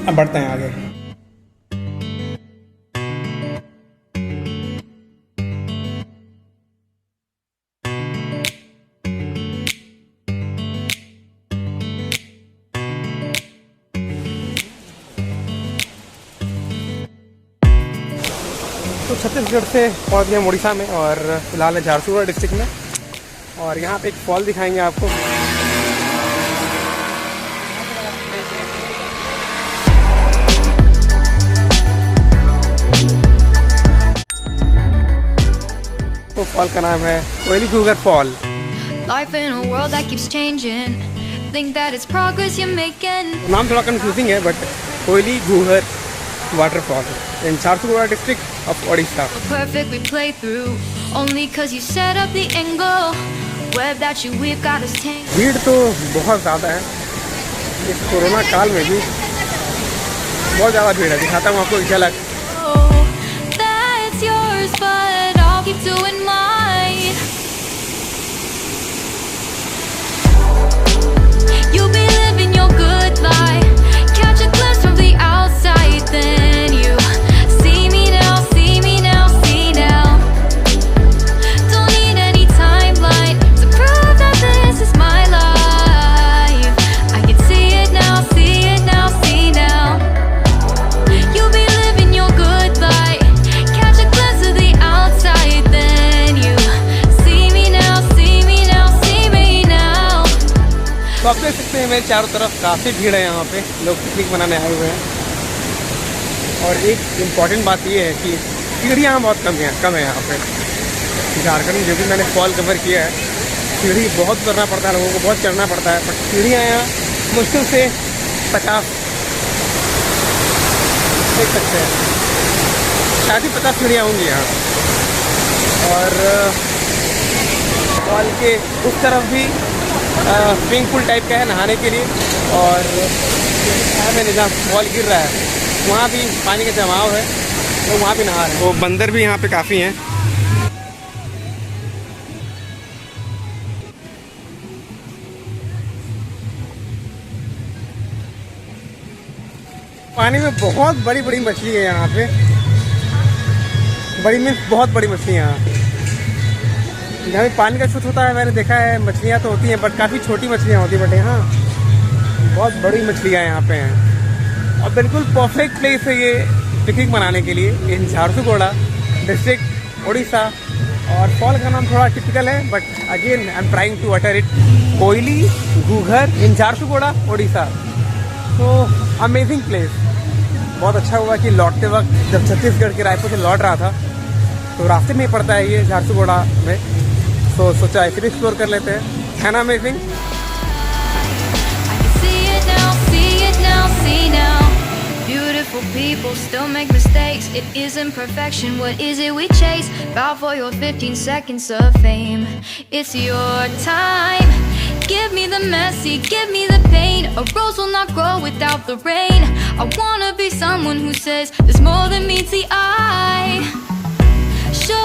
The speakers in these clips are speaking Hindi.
अब बढ़ते हैं आगे। तो छत्तीसगढ़ से पहुंच गए उड़ीसा में और फिलहाल है झारसुगुड़ा डिस्ट्रिक्ट में। और यहाँ पे एक फॉल दिखाएंगे आपको। तो फॉल का नाम है कोइली घुघर फॉल। नाम थोड़ा कंफ्यूजिंग है बट कोइली घुघर waterfall in Jharkhand district of Odisha. Perfectly played through only cause you set up the angle web that you we've got us tangled. भीड़ तो बहुत ज़्यादा है इस कोरोना काल में भी, बहुत ज़्यादा भीड़ है। दिखाता हूँ आपको एक झलक। That's yours but I'll keep doing mine. You'll be living your good life, catch a glimpse from the outside, then you तो आप देख सकते हैं मेरे चारों तरफ काफ़ी भीड़ है। यहाँ पे लोग पिकनिक मनाने आए हुए हैं। और एक इम्पॉर्टेंट बात ये है कि सीढ़ियाँ बहुत कम है यहाँ पे। झारखंड में जो भी मैंने फॉल कवर किया है, सीढ़ी बहुत करना पड़ता है, लोगों को बहुत चढ़ना पड़ता है। बट सीढ़ियाँ यहाँ मुश्किल से 50 देख सकते हैं, शायद ही 50 सीढ़ियाँ होंगी यहाँ। और फॉल के उस तरफ भी स्विमिंग पूल टाइप का है नहाने के लिए। और मैंने जहाँ फॉल गिर रहा है वहाँ भी पानी का जमाव है, तो वहाँ भी नहा रहे हैं। तो बंदर भी यहाँ पे काफ़ी हैं। पानी में बहुत बड़ी बड़ी मछली है यहाँ पे। बड़ी मीन्स बहुत बड़ी मछली यहाँ। जहाँ भी पानी का छूट होता है मैंने देखा है, मछलियाँ तो होती हैं बट काफ़ी छोटी मछलियाँ होती हैं। बट यहाँ बहुत बड़ी मछलियाँ यहाँ पे हैं। और बिल्कुल परफेक्ट प्लेस है ये पिकनिक मनाने के लिए इन झारसुगुड़ा डिस्ट्रिक्ट उड़ीसा। और फॉल का नाम थोड़ा टिपिकल है but again I am trying to utter it, Koili Ghughar इन झारसुगुड़ा उड़ीसा। तो अमेजिंग प्लेस। बहुत अच्छा हुआ कि लौटते वक्त जब छत्तीसगढ़ के रायपुर से लौट रहा था तो रास्ते में ही पड़ता है ये झारसुगुड़ा में, तो सोचा इसे भी एक्सप्लोर कर लेते हैं। है ना amazing? Beautiful people still make mistakes. It isn't perfection. What is it we chase? Bow for your 15 seconds of fame. It's your time. Give me the messy, give me the pain. A rose will not grow without the rain. I wanna be someone who says there's more than meets the eye. Show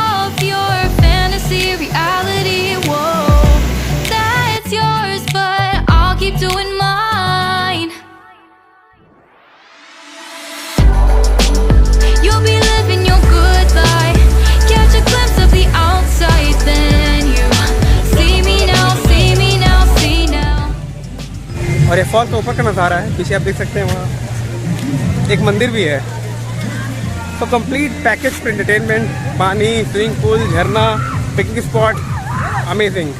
off your fantasy, reality. Whoa, that's yours, but I'll keep doing mine. You'll be living your good life, catch a glimpse of the outside, then you see me now, see me now, see now. और ये फॉल का ऊपर का नज़ारा है, पीछे आप देख सकते हैं वहाँ एक मंदिर भी है। तो कंप्लीट पैकेज फॉर एंटरटेनमेंट, पानी, स्विमिंग पूल, झरना, पिकनिक स्पॉट, अमेजिंग।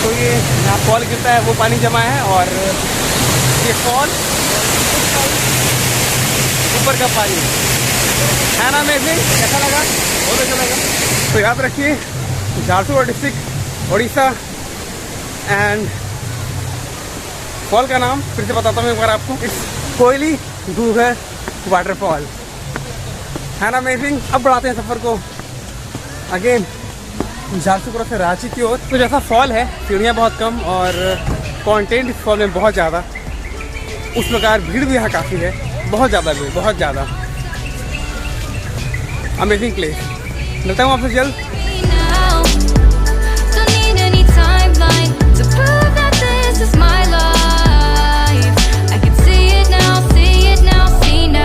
तो ये यहाँ फॉल गिरता है वो पानी जमा है और ये फॉल ऊपर का पानी है ना। अमेजिंग, कैसा लगा? बहुत अच्छा लगा। तो याद रखिए Jharsuguda district Orissa and fall का नाम फिर से बताता हूँ एक बार आपको, इट्स कोइली घुघर वाटरफॉल। है ना अमेजिंग। अब बढ़ाते हैं सफ़र को अगेन झारसुगुड़ा से रांची की ओर। तो जैसा फॉल है सीढ़ियाँ बहुत कम और कंटेंट इस फॉल में बहुत ज़्यादा, उस प्रकार भीड़ भी यहाँ काफ़ी है, बहुत ज़्यादा भीड़, बहुत ज़्यादा। Amazing place. मिलता हूँ आपसे जल्द।